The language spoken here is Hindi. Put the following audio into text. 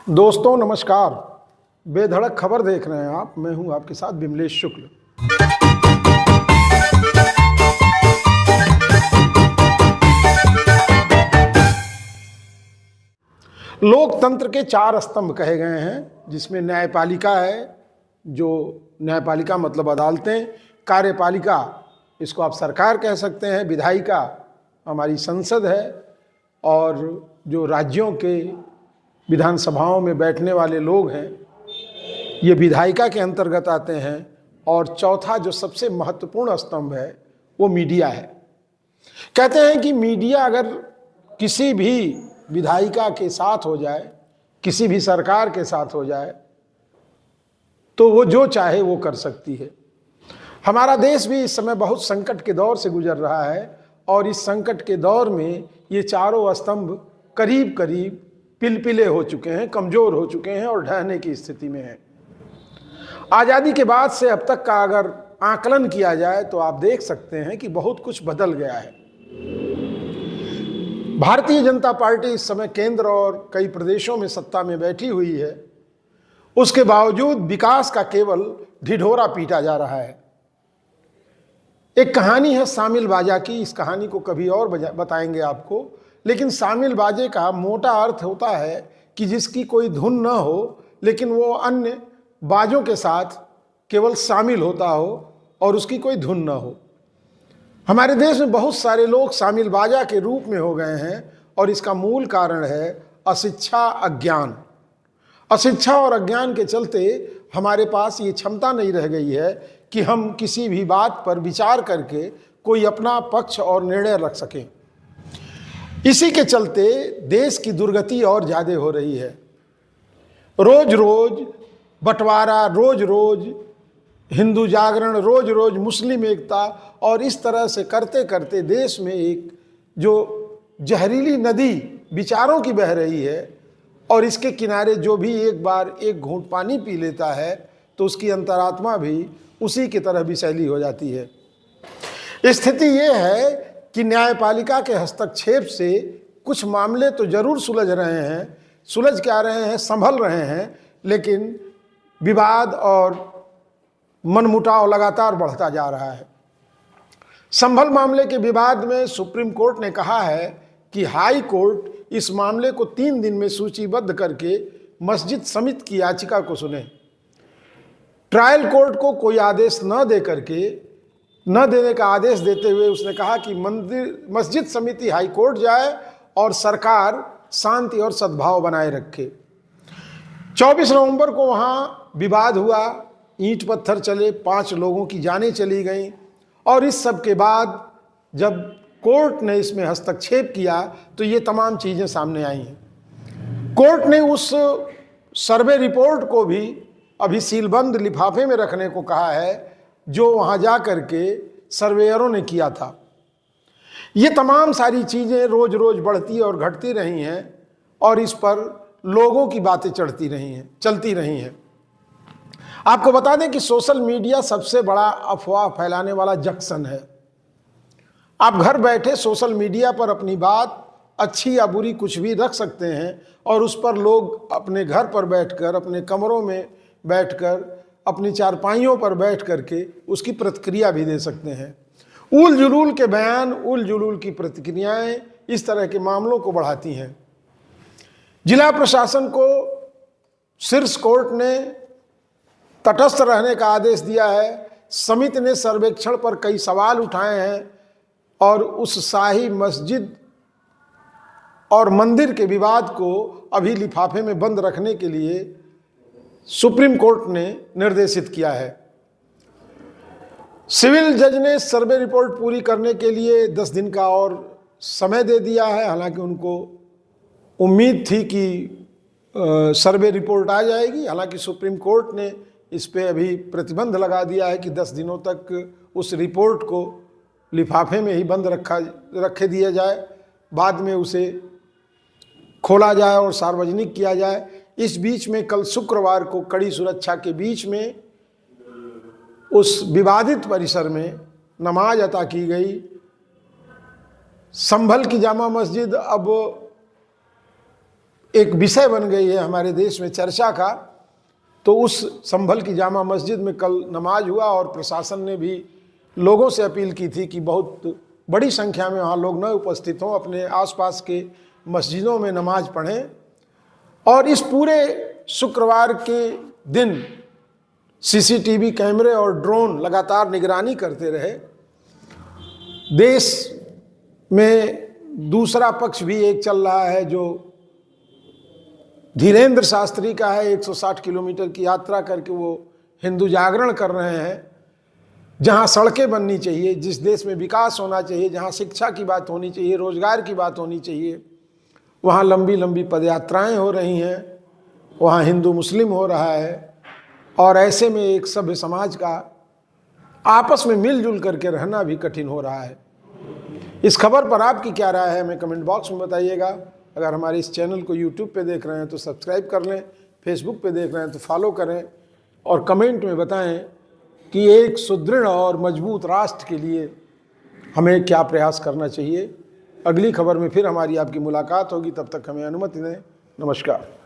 दोस्तों नमस्कार। बेधड़क खबर देख रहे हैं आप। मैं हूं आपके साथ विमलेश शुक्ल। लोकतंत्र के 4 स्तंभ कहे गए हैं, जिसमें न्यायपालिका है, जो न्यायपालिका मतलब अदालतें, कार्यपालिका इसको आप सरकार कह सकते हैं, विधायिका हमारी संसद है, और जो राज्यों के विधानसभाओं में बैठने वाले लोग हैं ये विधायिका के अंतर्गत आते हैं। और चौथा जो सबसे महत्वपूर्ण स्तंभ है वो मीडिया है। कहते हैं कि मीडिया अगर किसी भी विधायिका के साथ हो जाए, किसी भी सरकार के साथ हो जाए, तो वो जो चाहे वो कर सकती है। हमारा देश भी इस समय बहुत संकट के दौर से गुजर रहा है, और इस संकट के दौर में ये चारों स्तंभ करीब करीब पिलपिले हो चुके हैं, कमजोर हो चुके हैं और ढहने की स्थिति में हैं। आज़ादी के बाद से अब तक का अगर आकलन किया जाए तो आप देख सकते हैं कि बहुत कुछ बदल गया है। भारतीय जनता पार्टी इस समय केंद्र और कई प्रदेशों में सत्ता में बैठी हुई है, उसके बावजूद विकास का केवल ढिढोरा पीटा जा रहा है। एक कहानी है शामिल बाजा की, इस कहानी को कभी और बताएंगे आपको। लेकिन शामिल बाजे का मोटा अर्थ होता है कि जिसकी कोई धुन न हो, लेकिन वो अन्य बाजों के साथ केवल शामिल होता हो और उसकी कोई धुन न हो। हमारे देश में बहुत सारे लोग शामिल बाजा के रूप में हो गए हैं, और इसका मूल कारण है अशिक्षा, अज्ञान। अशिक्षा और अज्ञान के चलते हमारे पास ये क्षमता नहीं रह गई है कि हम किसी भी बात पर विचार करके कोई अपना पक्ष और निर्णय रख सकें। इसी के चलते देश की दुर्गति और ज़्यादा हो रही है। रोज रोज बंटवारा, रोज रोज हिंदू जागरण, रोज रोज मुस्लिम एकता, और इस तरह से करते करते देश में एक जो जहरीली नदी विचारों की बह रही है, और इसके किनारे जो भी एक बार एक घूंट पानी पी लेता है तो उसकी अंतरात्मा भी उसी की तरह विषैली हो जाती है। स्थिति ये है कि न्यायपालिका के हस्तक्षेप से कुछ मामले तो जरूर सुलझ रहे हैं, सुलझ क्या रहे हैं, संभल रहे हैं, लेकिन विवाद और मनमुटाव लगातार बढ़ता जा रहा है। संभल मामले के विवाद में सुप्रीम कोर्ट ने कहा है कि हाई कोर्ट इस मामले को 3 दिन में सूचीबद्ध करके मस्जिद समिति की याचिका को सुने। ट्रायल कोर्ट को कोई आदेश न देने का आदेश देते हुए उसने कहा कि मस्जिद समिति हाई कोर्ट जाए और सरकार शांति और सद्भाव बनाए रखे। 24 नवंबर को वहाँ विवाद हुआ, ईंट पत्थर चले, 5 लोगों की जानें चली गईं, और इस सब के बाद जब कोर्ट ने इसमें हस्तक्षेप किया तो ये तमाम चीज़ें सामने आई हैं। कोर्ट ने उस सर्वे रिपोर्ट को भी अभी सीलबंद लिफाफे में रखने को कहा है जो वहाँ जा कर के सर्वेयरों ने किया था। ये तमाम सारी चीज़ें रोज रोज बढ़ती और घटती रही हैं, और इस पर लोगों की बातें चलती रही हैं। आपको बता दें कि सोशल मीडिया सबसे बड़ा अफवाह फैलाने वाला जंक्शन है। आप घर बैठे सोशल मीडिया पर अपनी बात अच्छी या बुरी कुछ भी रख सकते हैं, और उस पर लोग अपने घर पर बैठकर, अपने कमरों में बैठकर, अपनी चारपाइयों पर बैठ करके उसकी प्रतिक्रिया भी दे सकते हैं। उल जुलूल के बयान, उल जुलूल की प्रतिक्रियाएं इस तरह के मामलों को बढ़ाती हैं। जिला प्रशासन को शीर्ष कोर्ट ने तटस्थ रहने का आदेश दिया है। समिति ने सर्वेक्षण पर कई सवाल उठाए हैं, और उस शाही मस्जिद और मंदिर के विवाद को अभी लिफाफे में बंद रखने के लिए सुप्रीम कोर्ट ने निर्देशित किया है। सिविल जज ने सर्वे रिपोर्ट पूरी करने के लिए 10 दिन का और समय दे दिया है। हालांकि उनको उम्मीद थी कि सर्वे रिपोर्ट आ जाएगी, हालांकि सुप्रीम कोर्ट ने इस पे अभी प्रतिबंध लगा दिया है कि 10 दिनों तक उस रिपोर्ट को लिफाफे में ही बंद रखे दिया जाए, बाद में उसे खोला जाए और सार्वजनिक किया जाए। इस बीच में कल शुक्रवार को कड़ी सुरक्षा के बीच में उस विवादित परिसर में नमाज अता की गई। संभल की जामा मस्जिद अब एक विषय बन गई है हमारे देश में चर्चा का। तो उस संभल की जामा मस्जिद में कल नमाज हुआ और प्रशासन ने भी लोगों से अपील की थी कि बहुत बड़ी संख्या में वहाँ लोग न उपस्थित हों, अपने आसपास के मस्जिदों में नमाज पढ़ें। और इस पूरे शुक्रवार के दिन सीसीटीवी कैमरे और ड्रोन लगातार निगरानी करते रहे। देश में दूसरा पक्ष भी एक चल रहा है जो धीरेन्द्र शास्त्री का है। 160 किलोमीटर की यात्रा करके वो हिंदू जागरण कर रहे हैं। जहाँ सड़कें बननी चाहिए, जिस देश में विकास होना चाहिए, जहाँ शिक्षा की बात होनी चाहिए, रोजगार की बात होनी चाहिए, वहाँ लंबी लंबी पदयात्राएं हो रही हैं, वहाँ हिंदू मुस्लिम हो रहा है। और ऐसे में एक सभ्य समाज का आपस में मिलजुल करके रहना भी कठिन हो रहा है। इस खबर पर आपकी क्या राय है, हमें कमेंट बॉक्स में बताइएगा। अगर हमारे इस चैनल को यूट्यूब पे देख रहे हैं तो सब्सक्राइब कर लें, फेसबुक पे देख रहे हैं तो फॉलो करें और कमेंट में बताएं कि एक सुदृढ़ और मजबूत राष्ट्र के लिए हमें क्या प्रयास करना चाहिए। अगली खबर में फिर हमारी आपकी मुलाकात होगी, तब तक हमें अनुमति दें। नमस्कार।